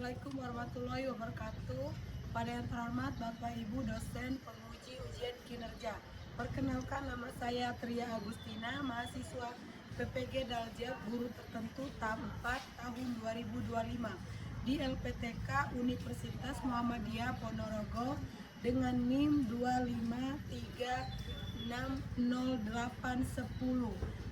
Assalamualaikum warahmatullahi wabarakatuh. Pada yang terhormat Bapak Ibu dosen penguji ujian kinerja. Perkenalkan, nama saya Tria Agustina, mahasiswa PPG Daljab guru tertentu tahap 4 tahun 2025 di LPTK Universitas Muhammadiyah Ponorogo dengan NIM 253600810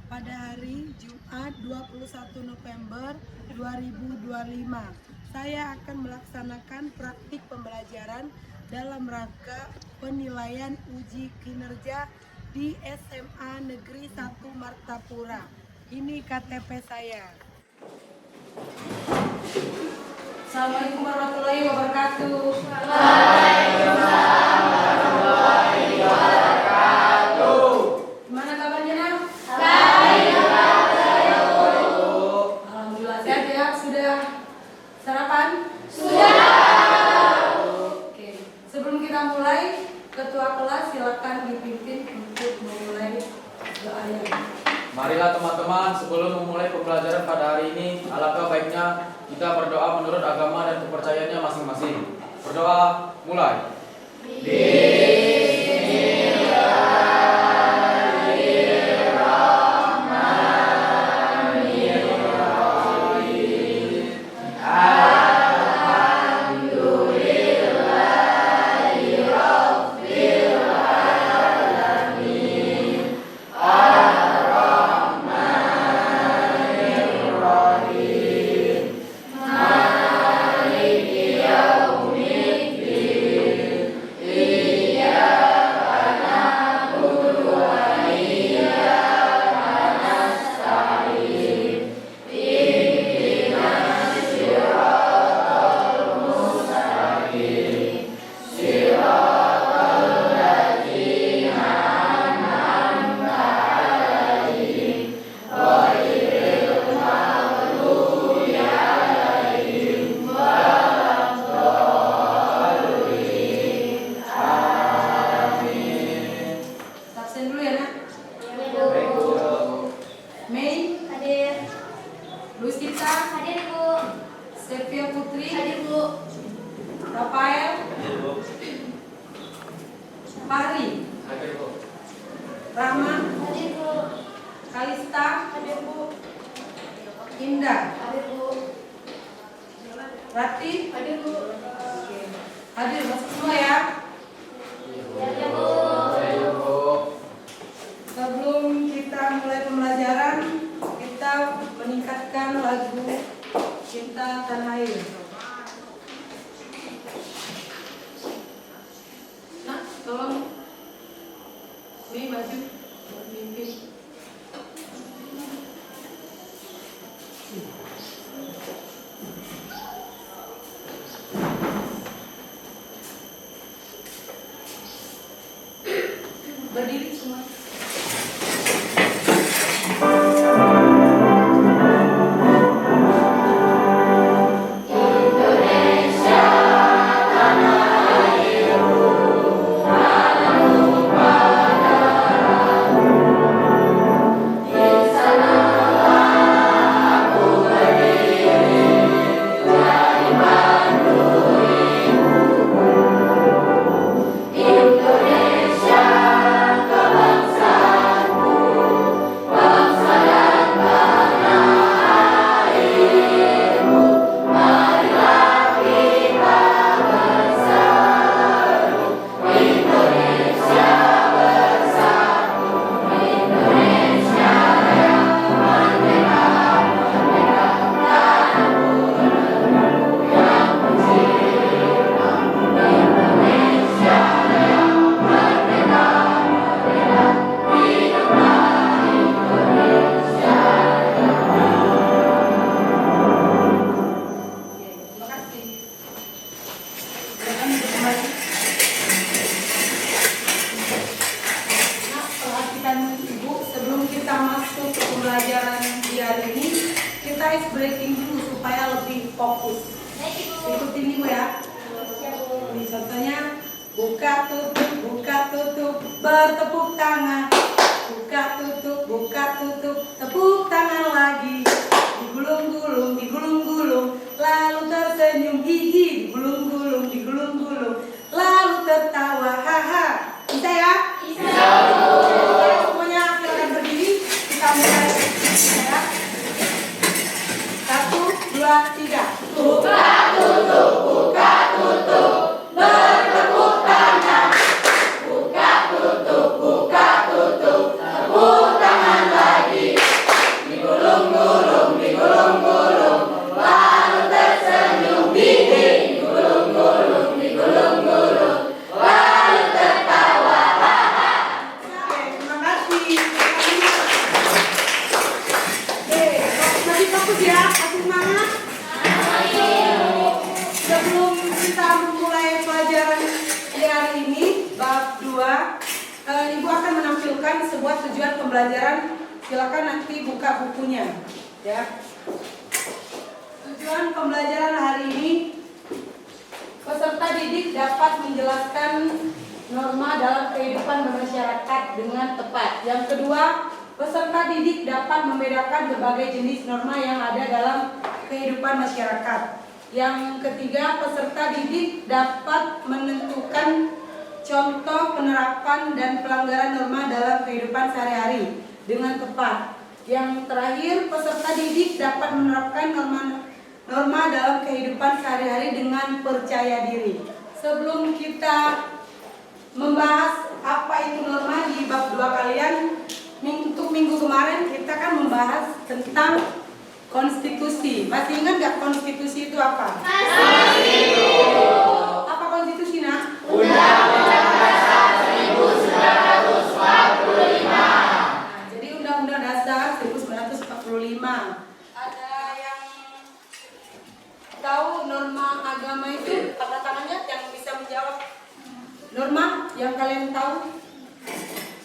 pada hari Jumat 21 November 2025. Saya akan melaksanakan praktik pembelajaran dalam rangka penilaian uji kinerja di SMA Negeri 1 Martapura. Ini KTP saya. Assalamualaikum warahmatullahi wabarakatuh. Waalaikumsalam warahmatullahi wabarakatuh. Gimana kabarnya, Nak? Baik, Alhamdulillah sehat ya. Sudah sarapan? sudah. Oke. Sebelum kita mulai, ketua kelas silakan dipimpin untuk memulai doanya. Marilah teman-teman, sebelum memulai pembelajaran pada hari ini, alangkah baiknya kita berdoa menurut agama dan kepercayaannya masing-masing. Berdoa, mulai. Absen dulu ya, Nak. Mei, Hadir. Luisita, Hadir, Bu. Sevia Putri, Hadir, Bu. Rafael, Fahri, Rahma, Hadir, Bu. Kalista, Hadir, Bu. Indah, Hadir, Bu. Rati, Hadir, Bu. hadir masuk semua ya. Hadir, Bu. Sebelum kita mulai pembelajaran, kita meningkatkan lagu Cinta Tanah Air. Nah, tolong Mei maju buat mimpin. Berdiri semua. Terima kasih. Silakan duduk kembali. Nah, perhatikan Ibu, sebelum kita masuk ke pembelajaran di hari ini, kita ice breaking dulu supaya lebih fokus. Baik, Ibu. Ikutin Ibu ya. Ya, Bu. Ini contohnya, buka tutup, bertepuk tangan. Buka tutup, tepuk tangan lagi. Digulung-gulung, lalu tersenyum hihi, digulung-gulung, lalu tertawa haha. Bisa ya? Bisa. Semuanya silakan berdiri, kita mulai ya. 1, 2, 3. Buka tutup, bertepuk tangan. Buka tutup, tepuk tangan lagi. Digulung-gulung, lalu tersenyum hihi. Digulung-gulung, lalu tertawa haha. Oke, terima kasih. Oke, masih fokus ya, masih semangat. Sebelum kita memulai pelajaran di hari ini, bab 2, Ibu akan menampilkan sebuah tujuan pembelajaran. Silakan nanti buka bukunya, ya. Tujuan pembelajaran hari ini, peserta didik dapat menjelaskan norma dalam kehidupan bermasyarakat dengan tepat. Yang kedua, peserta didik dapat membedakan berbagai jenis norma yang ada dalam kehidupan masyarakat. Yang ketiga, peserta didik dapat menentukan contoh penerapan dan pelanggaran norma dalam kehidupan sehari-hari dengan tepat. Yang terakhir, peserta didik dapat menerapkan norma dalam kehidupan sehari-hari dengan percaya diri. Sebelum kita membahas apa itu norma di bab 2 kalian, untuk minggu kemarin kita kan membahas tentang konstitusi. Masih ingat nggak konstitusi itu apa? Masih. Apa konstitusi, nak? Undang-Undang Dasar 1945. Nah, jadi Undang-Undang Dasar 1945. Ada yang tahu norma agama itu? Angkat tangannya yang bisa menjawab. Norma yang kalian tahu?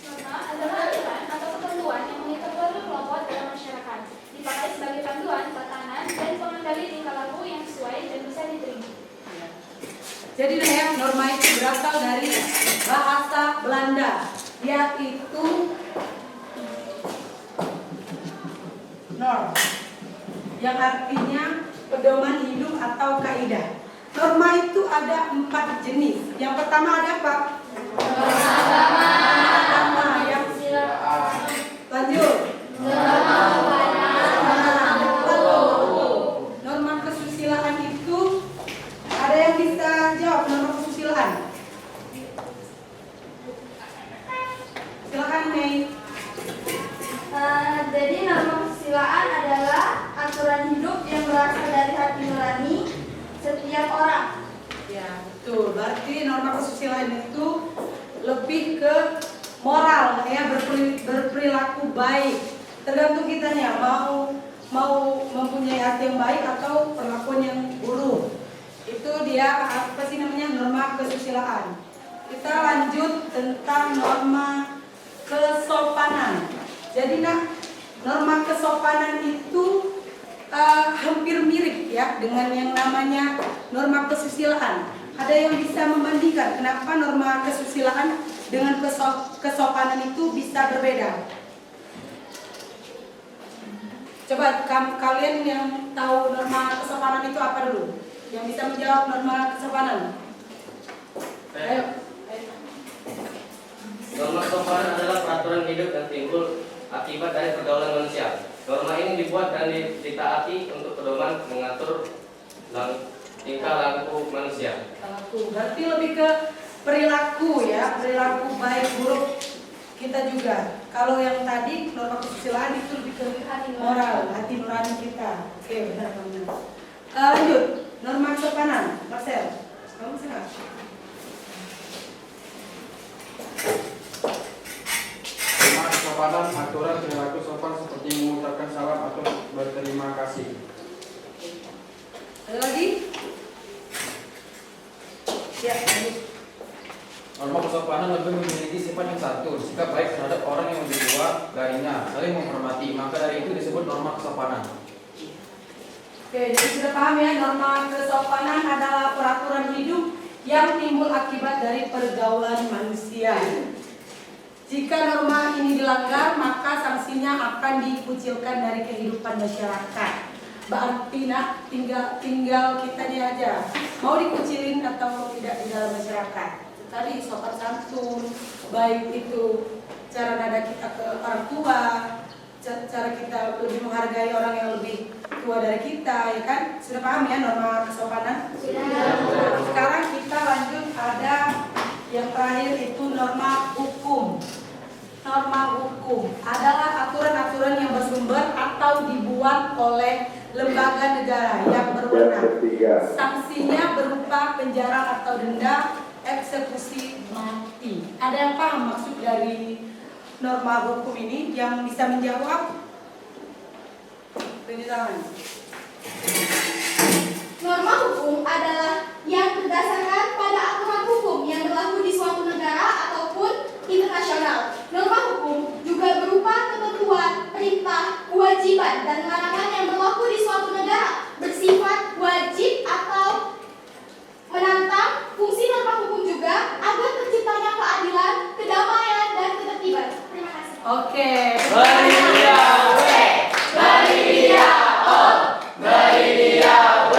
Norma adalah aturan atau ketentuan yang mengikat seluruh kelompok dalam masyarakat, dipakai sebagai panduan, tatanan, dan pengendali tingkah laku yang sesuai dan bisa diterima. Jadi ya, norma itu berasal dari bahasa Belanda, yaitu norm, yang artinya pedoman hidup atau kaidah. Norma itu ada 4 jenis. Yang pertama ada apa? Agama. Yang lanjut. Norma kesusilaan itu ada yang bisa jawab norma kesusilaan? Silakan Mei. Jadi norma kesusilaan adalah aturan hidup yang berasal dari hati nurani setiap orang. Ya, betul. Berarti norma kesusilaan itu lebih ke moral, ya, berperilaku baik. Tergantung kitanya mau mempunyai hati yang baik atau perlakuan yang buruk. Itu dia apa sih namanya, norma kesusilaan. Kita lanjut tentang norma kesopanan. Jadi norma kesopanan itu hampir mirip ya dengan yang namanya norma kesusilaan. Ada yang bisa membandingkan kenapa norma kesusilaan dengan kesopanan itu bisa berbeda? Coba kalian yang tahu norma kesopanan itu apa dulu? Yang bisa menjawab norma kesopanan? Ayo. Norma kesopanan adalah peraturan hidup yang timbul akibat dari pergaulan manusia. Norma ini dibuat dan ditaati untuk pedoman mengatur tingkah laku manusia. Berarti lebih ke perilaku ya, perilaku baik buruk kita juga. Kalau yang tadi norma kesusilaan itu lebih ke moral, hati nurani kita. Oke, benar. Lanjut, norma kesopanan, Marcel. Kamu siapa? Norma kesopanan, aturan perilaku sopan seperti mengucapkan salam atau berterima kasih. Ada lagi? Ya, lanjut. Norma kesopanan lebih memiliki sifat yang satu, sikap baik terhadap orang yang lebih tua darinya, saling menghormati. Maka dari itu disebut norma kesopanan. Oke, jadi sudah paham ya, norma kesopanan adalah peraturan hidup yang timbul akibat dari pergaulan manusia. Jika norma ini dilanggar, maka sanksinya akan dikucilkan dari kehidupan masyarakat. berarti tinggal kitanya aja mau dikucilin atau tidak di dalam masyarakat. Tadi sopan santun, baik itu cara nada kita ke orang tua, cara kita lebih menghargai orang yang lebih tua dari kita, ya kan? Sudah paham ya norma kesopanan? Sudah. Nah, sekarang kita lanjut, ada yang terakhir itu norma hukum. Norma hukum adalah aturan-aturan yang bersumber atau dibuat oleh lembaga negara yang berwenang. Sanksinya berupa penjara atau denda, eksekusi mati. Ada yang paham maksud dari norma hukum ini? Yang bisa menjawab? Beri tangan. Norma hukum adalah yang berdasarkan pada aturan hukum yang berlaku di suatu negara ataupun internasional. Norma hukum juga berupa ketentuan, perintah, kewajiban, dan larangan yang berlaku di suatu negara, bersifat wajib atau menantang. Fungsi norma hukum juga agar terciptanya keadilan, kedamaian, dan ketertiban. Terima kasih. Oke. Beridia W, beridia O, beridia W.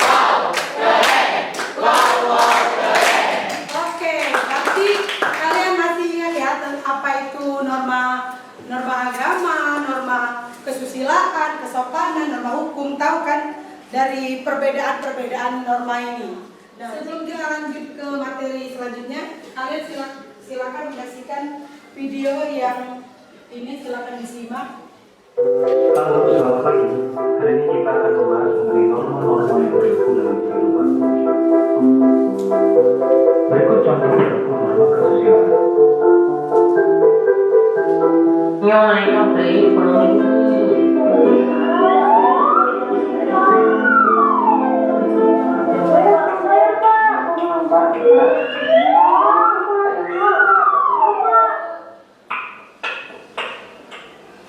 Wow, keren. Wow, keren. Oke, berarti kalian masih ingat ya apa itu norma agama, norma kesusilaan, kesopanan, norma hukum, tahu kan dari perbedaan norma ini. Nah, sebelum kita lanjut ke materi selanjutnya, kalian silakan menyaksikan video yang ini, silakan disimak. Halo, selamat pagi. Hari ini kita akan membahas mengenai norma-norma yang berlaku dalam kehidupan manusia. Berikut contoh norma kesusilaan.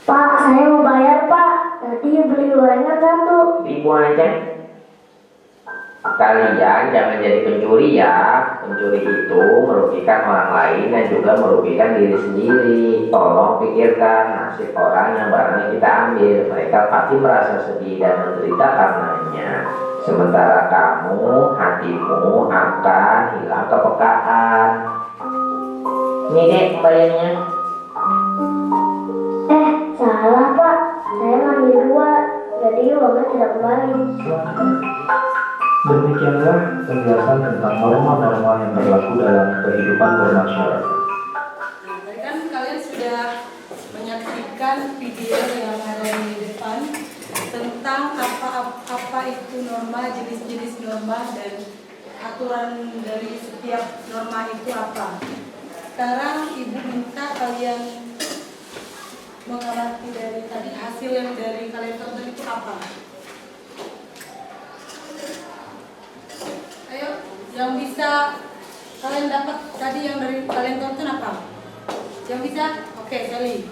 Pak, saya mau bayar, Pak. Tadi beli gorengan 1 ribu aja. Kalian jangan jadi pencuri ya. Pencuri itu merugikan orang lain dan juga merugikan diri sendiri. Tolong pikirkan nasib orang yang barangnya kita ambil. Mereka pasti merasa sedih dan menderita karenanya. Sementara kamu, hatimu akan hilang kepekaan. Ini deh kembaliannya. Salah, Pak. Saya ngambil 2, jadi uangnya tidak kembali. Demikianlah penjelasan tentang norma-norma yang berlaku dalam kehidupan bermasyarakat. Nah, tadi kan kalian sudah menyaksikan video yang ada di depan tentang apa itu norma, jenis-jenis norma, dan aturan dari setiap norma itu apa. Sekarang Ibu minta kalian mengamati dari tadi hasil yang dari kalian tonton itu apa. Ayo, yang bisa kalian dapat tadi yang dari kalian tonton apa? Yang bisa? Oke, Sally.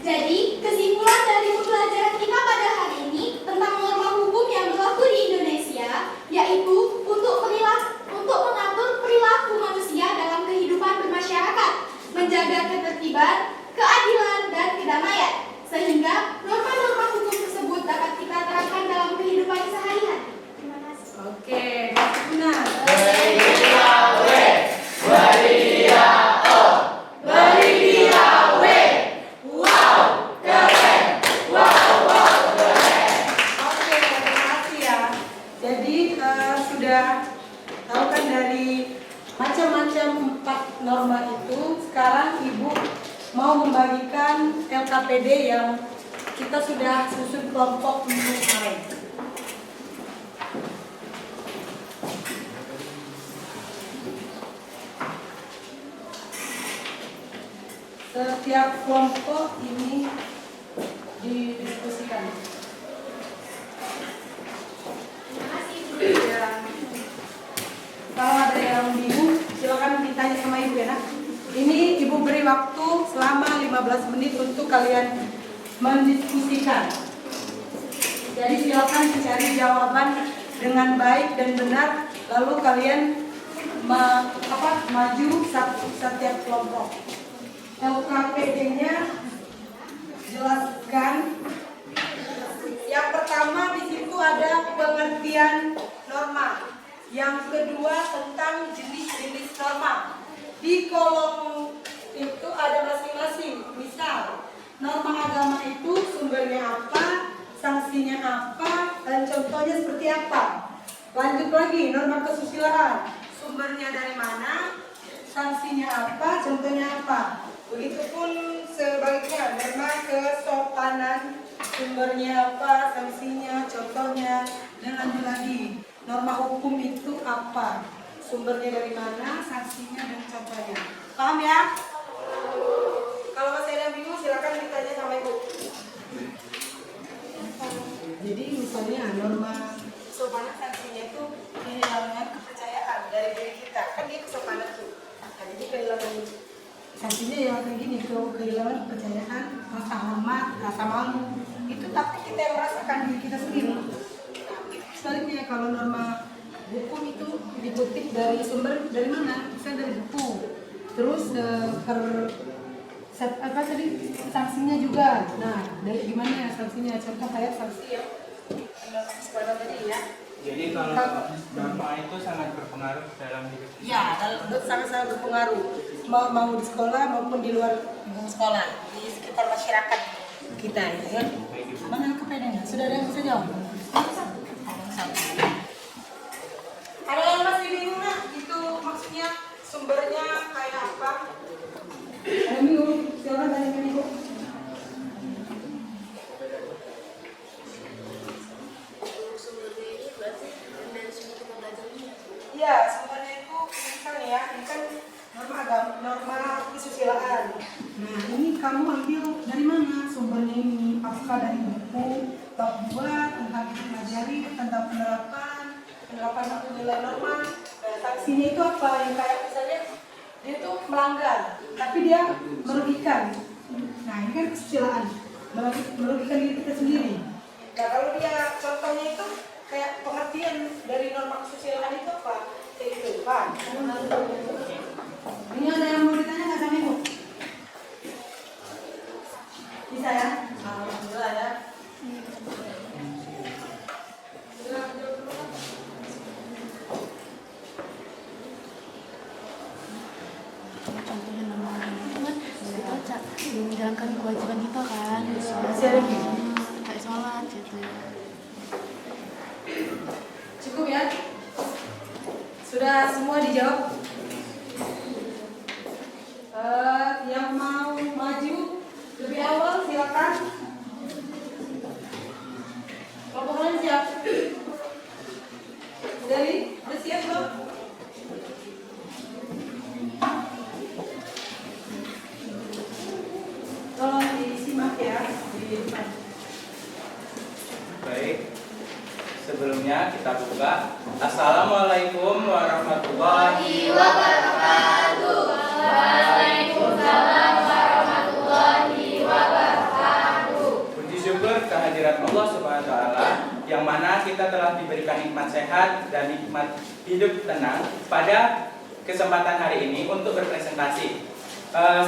Jadi, kesimpulan dari pembelajaran kita pada hari ini tentang norma hukum yang berlaku di Indonesia, yaitu untuk mengatur perilaku manusia dalam kehidupan bermasyarakat, menjaga ketertiban, keadilan, dan kedamaian, sehingga norma-norma hukum tersebut dapat kita terapkan dalam kehidupan sehari-hari. Terima kasih. Oke, benar. Beridia W, beridia O, beridia W. Wow, keren. Wow, keren. Oke, terima kasih ya. Jadi sudah tahu kan dari macam-macam 4 norma itu. Sekarang Ibu mau membagikan LKPD yang kita sudah susun kelompok minggu kemarin. Setiap kelompok ini didiskusikan. Terima kasih, Bu. Ya. Kalau ada yang bingung, silakan ditanya sama Ibu ya, Nak. Ini Ibu beri waktu selama 15 menit untuk kalian mendiskusikan. Jadi silakan mencari jawaban dengan baik dan benar, lalu kalian maju setiap kelompok. LKPD-nya jelaskan. Yang pertama di situ ada pengertian norma. Yang kedua tentang jenis-jenis norma. Di kolom itu ada masing-masing. Misal, norma agama itu sumbernya apa, sanksinya apa, dan contohnya seperti apa. Lanjut lagi, norma kesusilaan. Sumbernya dari mana, sanksinya apa, contohnya apa. Begitupun sebaliknya, norma kesopanan, sumbernya apa, sanksinya, contohnya, dan lanjut lagi. Norma hukum itu apa, sumbernya dari mana, sanksinya, dan contohnya. Paham ya? Kalau masih ada yang bingung, silakan ditanya sama Ibu. Jadi misalnya norma kesopanan sanksinya itu kehilangan kepercayaan dari diri kita. Kan dia kesopanan tuh. Nah, jadi kehilangan sanksinya ya kayak gini, kehilangan kepercayaan, rasa hormat, rasa malu. Itu tapi kita yang merasakan diri kita sendiri. Nah, sebaliknya kalau norma hukum itu dikutip dari sumber dari mana? Bisa dari buku. Terus apa tadi sanksinya juga. Nah, dari gimana ya sanksinya? Contoh kayak sanksi ya. Sekolah tadi ya. Jadi kalau norma itu sangat berpengaruh dalam hidup kita. Ya, sangat-sangat berpengaruh. Mau di sekolah maupun di luar sekolah, di sekitar masyarakat kita ya. Mana kepedean? Sudah ada yang bisa jawab? Ada yang masih bingung nggak? Itu maksudnya sumbernya kayak apa? Ada bingung? Siapa tanya ke Ibu? Iya, sumbernya itu misalnya ya, ini kan norma agama, norma kesusilaan. Nah, ini kamu ambil dari mana sumbernya ini? Apakah dari buku, bab 2 tentang kita pelajari tentang penerapan nilai norma. Nah, sanksinya itu apa? Yang kayak misalnya dia itu melanggar, tapi dia merugikan. Nah, ini kan kesusilaan, merugikan diri kita sendiri. Nah, kalau dia contohnya itu kayak pengertian dari norma kesusilaan itu apa? Kayak gitu, Pak. Ini ada yang mau ditanya nggak sama Ibu? Bisa ya? Alhamdulillah ya. Contohnya norma agama itu kan menjalankan kewajiban kita kan. Masih ada lagi? Kayak sholat gitu. Cukup ya? Sudah semua dijawab? Yang mau maju lebih awal silakan. Kelompok lain siap? Dari udah siap belum? Tolong disimak ya di depan. Baik. Sebelumnya kita buka. Assalamualaikum warahmatullahi wabarakatuh. Waalaikumsalam warahmatullahi wabarakatuh. Puji syukur kehadirat Allah Subhanahu wa taala yang mana kita telah diberikan nikmat sehat dan nikmat hidup tenang pada kesempatan hari ini untuk berpresentasi.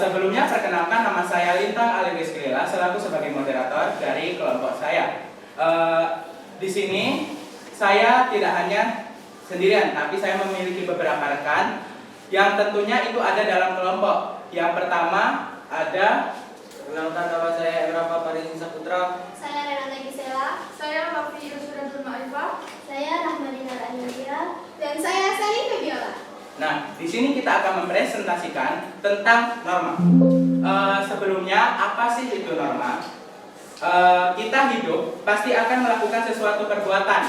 Sebelumnya perkenalkan, nama saya Lintang Aliwis Kelila selaku sebagai moderator dari kelompok saya. Di sini saya tidak hanya sendirian, tapi saya memiliki beberapa rekan yang tentunya itu ada dalam kelompok. Yang pertama ada, Perkenalkan, nama saya Emrapa Paris Saputra. Saya Renata Gisela. Saya Mafi Yusuratul Ma'rifah. Saya Rahmadina Angelia. Dan saya Sani Febiola. nah di sini kita akan mempresentasikan tentang norma. Sebelumnya apa sih itu norma? Kita hidup pasti akan melakukan sesuatu perbuatan.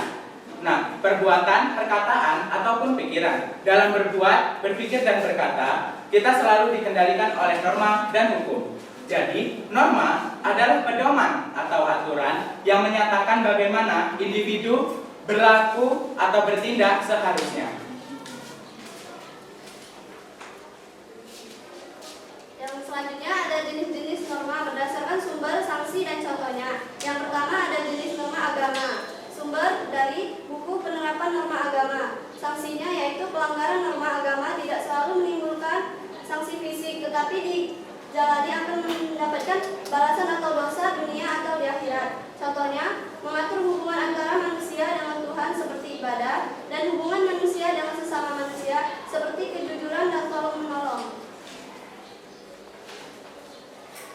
Nah, perbuatan, perkataan, ataupun pikiran. Dalam berbuat, berpikir, dan berkata, kita selalu dikendalikan oleh norma dan hukum. Jadi, norma adalah pedoman atau aturan yang menyatakan bagaimana individu berlaku atau bertindak seharusnya. Yang selanjutnya ada jenis-jenis norma berdasarkan sumber, sanksi, dan contohnya. Yang pertama ada jenis norma agama. Sumber dari buku penerapan norma agama. Sanksinya yaitu pelanggaran norma agama tidak selalu menimbulkan sanksi fisik, tetapi jalani akan mendapatkan balasan atau dosa dunia atau di akhirat. Contohnya, mengatur hubungan antara manusia dengan Tuhan seperti ibadah, dan hubungan manusia dengan sesama manusia seperti kejujuran dan tolong-menolong.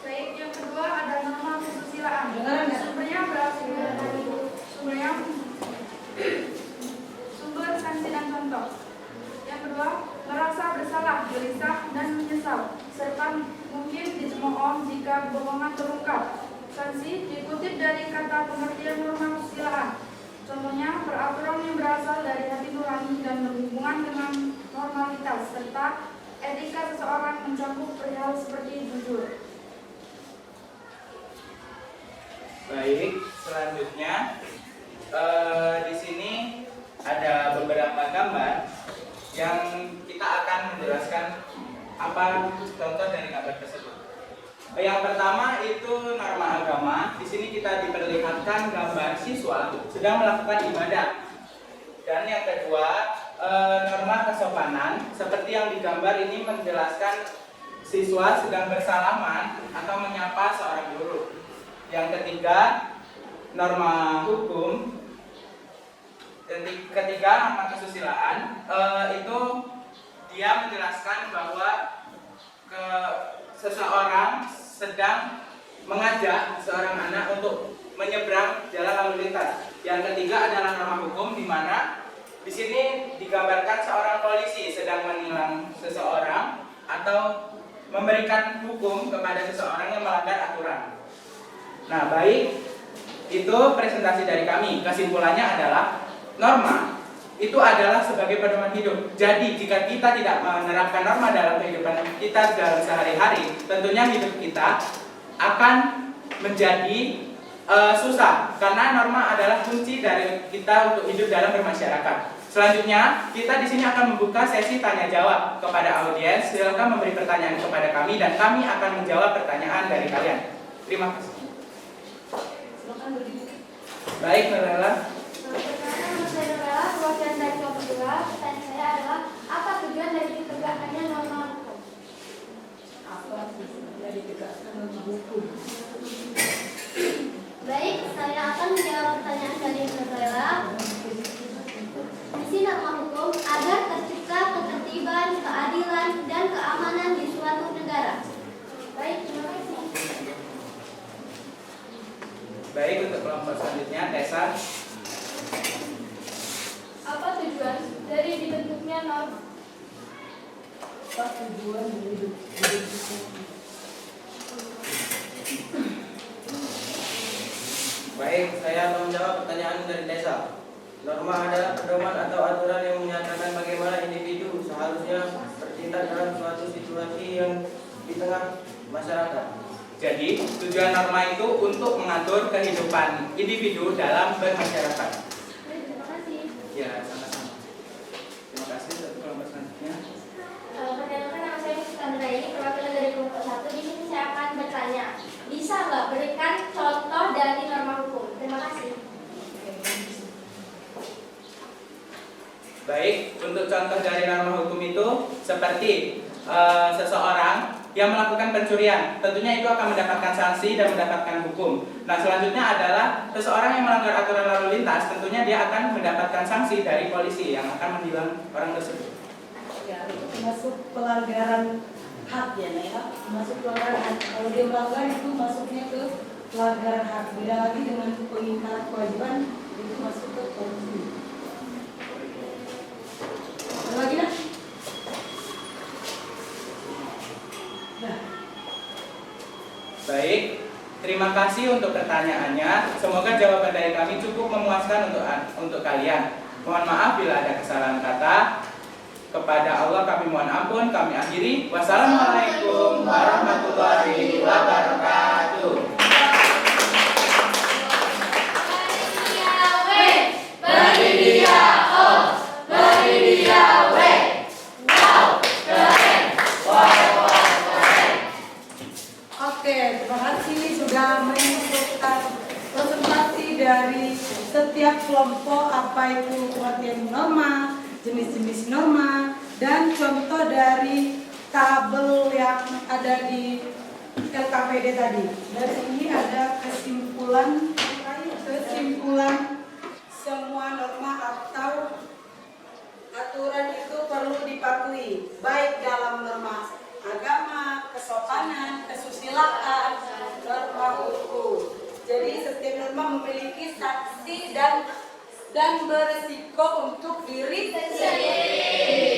Baik, yang kedua ada norma kesusilaan. Dengaran nggak? Sumbernya berasal dari sumber sanksi dan contoh. Yang kedua, merasa bersalah, gelisah, dan menyesal, serta mungkin dicemooh jika kebohongan terungkap. Sanksi dikutip dari kata pengertian norma kesusilaan. Contohnya, peraturan yang berasal dari hati nurani dan berhubungan dengan normalitas, serta etika seseorang mencakup perihal seperti jujur. Baik, selanjutnya di sini ada beberapa gambar yang kita akan menjelaskan apa contoh dari gambar tersebut. Yang pertama itu norma agama. Di sini kita diperlihatkan gambar siswa sedang melakukan ibadah. Dan yang kedua norma kesopanan. Seperti yang digambar ini menjelaskan siswa sedang bersalaman atau menyapa seorang guru. Yang ketiga norma hukum. Ketiga norma kesusilaan itu dia menjelaskan bahwa seseorang sedang mengajak seorang anak untuk menyeberang jalan lalu lintas. Yang ketiga adalah norma hukum, di mana di sini digambarkan seorang polisi sedang menilang seseorang atau memberikan hukum kepada seseorang yang melanggar aturan. Nah, baik, itu presentasi dari kami. Kesimpulannya adalah norma itu adalah sebagai pedoman hidup. Jadi jika kita tidak menerapkan norma dalam kehidupan kita dalam sehari-hari, tentunya hidup kita akan menjadi susah, karena norma adalah kunci dari kita untuk hidup dalam bermasyarakat. Selanjutnya, kita di sini akan membuka sesi tanya jawab kepada audiens. Silakan memberi pertanyaan kepada kami dan kami akan menjawab pertanyaan dari kalian. Terima kasih. Baik, Nurlela. Pertanyaan saya adalah perwakilan dari kelompok 2. Pertanyaan saya adalah, apa tujuan dari ditegakkannya norma hukum? Apa tujuan dari ditegakkan norma hukum? Baik, saya akan menjawab pertanyaan dari Nurlela. Misi norma hukum agar tercipta ketertiban, keadilan, dan keamanan di suatu negara. Baik, terima kasih. Baik, untuk kelompok selanjutnya, Tessa. Apa tujuan dari dibentuknya norma? Apa tujuan dari dibentuknya? Baik, saya akan menjawab pertanyaan dari Tessa. Norma adalah pedoman atau aturan yang menyatakan bagaimana individu seharusnya bertindak dalam suatu situasi yang di tengah masyarakat. Jadi, tujuan norma itu untuk mengatur kehidupan individu dalam bermasyarakat. Terima kasih. Ya, sama-sama. Terima kasih. Untuk kelompok selanjutnya. Perkenalkan, nama saya Sandra, ini perwakilan dari kelompok 1. Di sini saya akan bertanya, bisa nggak berikan contoh dari norma hukum? Terima kasih. Baik, untuk contoh dari norma hukum itu seperti seseorang yang melakukan pencurian, tentunya itu akan mendapatkan sanksi dan mendapatkan hukum. Nah, selanjutnya adalah seseorang yang melanggar aturan lalu lintas, tentunya dia akan mendapatkan sanksi dari polisi yang akan menilang orang tersebut. Ya, itu termasuk pelanggaran hak ya, ya. Masuk pelanggaran hak. Kalau dia melanggar itu masuknya ke pelanggaran hak. Beda lagi dengan pengingkaran kewajiban, itu masuk ke korupsi. Ada lagi nak? Nah. Baik, terima kasih untuk pertanyaannya. Semoga jawaban dari kami cukup memuaskan untuk kalian. Mohon maaf bila ada kesalahan kata. Kepada Allah kami mohon ampun. Kami akhiri. Wassalamualaikum warahmatullahi wabarakatuh. Beri dia O, beri dia W. Wow, keren. Oke, terima kasih sudah menunjukkan presentasi dari setiap kelompok, apa itu pengertian norma, jenis-jenis norma, dan contoh dari tabel yang ada di LKPD tadi. Dan ini ada kesimpulan semua norma atau aturan itu perlu dipatuhi, baik dalam norma agama, kesopanan, kesusilaan, norma hukum. Jadi setiap norma memiliki sanksi dan beresiko untuk diri sendiri.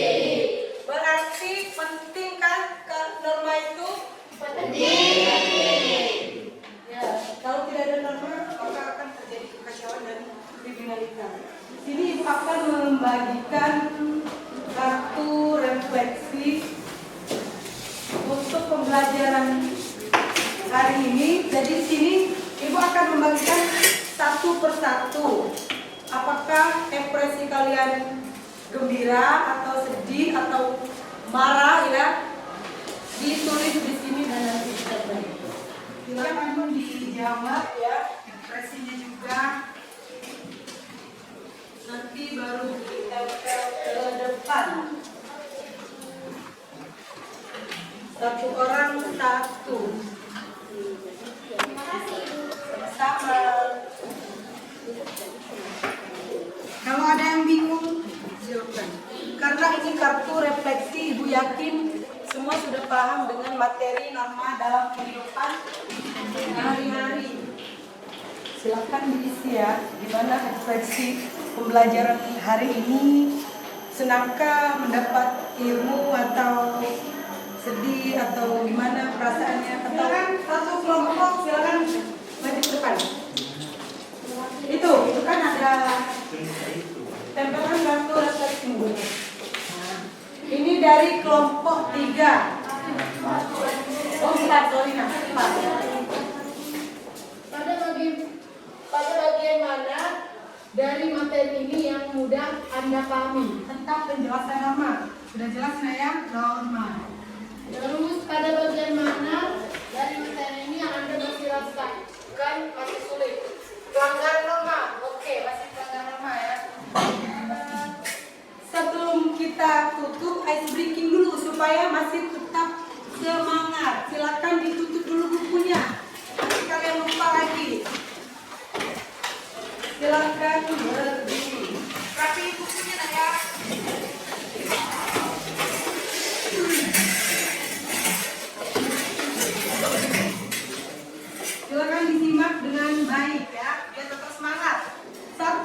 Berarti penting kan norma itu? Penting. Ya, kalau tidak ada norma maka akan terjadi kekacauan dan kriminalitas. Sini Ibu akan membagikan kartu refleksi untuk pembelajaran hari ini. Jadi sini Ibu akan membagikan satu persatu. Apakah ekspresi kalian gembira atau sedih atau marah ya? Ditulis di sini dan nanti kita bagi. Silakan dijawab ya, ekspresinya juga. Nanti baru ditempel ke depan. Satu orang satu. Sama. Kalau ada yang bingung, silakan. Karena ini kartu refleksi, Ibu yakin semua sudah paham dengan materi norma dalam kehidupan hari-hari. Silakan diisi ya, gimana ekspresi pembelajaran hari ini. Senangkah mendapat ilmu atau sedih atau gimana perasaannya? Silakan satu kelompok, silakan maju ke depan. Itu kan ada tempelan kartu refleksi. Ini dari kelompok 3. Oh, lihat Solina. Pada bagian mana dari materi ini yang mudah Anda pahami tentang penjelasan norma? Sudah jelas ya, norma. Terus pada bagian mana dari materi ini yang Anda masih rasakan? Kan masih sulit. Pelanggaran norma. Oke, masih pelanggaran norma ya. Sebelum kita tutup, ice breaking dulu supaya masih tetap semangat. Silakan ditutup dulu bukunya. Nanti kalian lupa lagi. Silakan berdiri. Rapi bukunya ya. Silakan disimak dengan baik ya, biar tetap semangat. 1.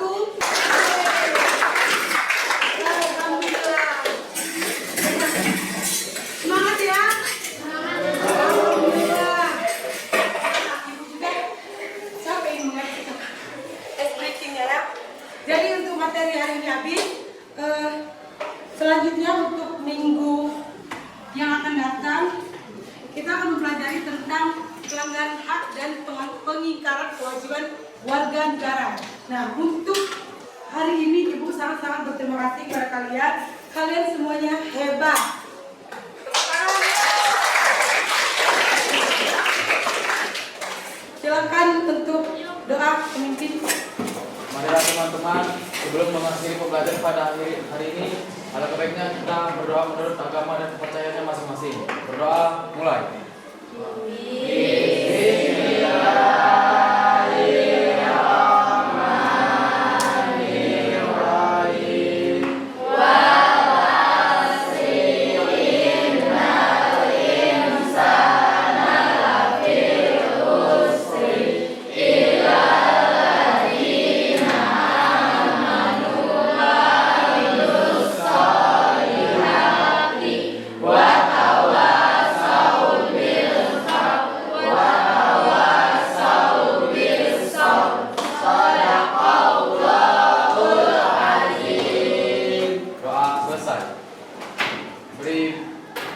Semangat ya. Alhamdulillah. Ibu juga siapa yang mengerti breakingnya ya. Jadi untuk materi hari ini habis. Selanjutnya untuk minggu yang akan datang kita akan mempelajari tentang pelanggaran hak dan pengingkaran kewajiban warga negara. Nah, untuk hari ini Ibu sangat-sangat berterima kasih kepada kalian. Kalian semuanya hebat. Silakan untuk doa pemimpin. Marilah teman-teman, sebelum mengakhiri pembelajaran pada hari ini, alangkah baiknya kita berdoa menurut agama dan kepercayaannya masing-masing. Berdoa, mulai. Beri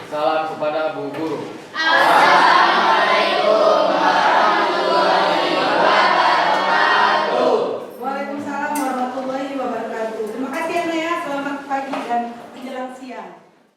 salam kepada Bu Guru.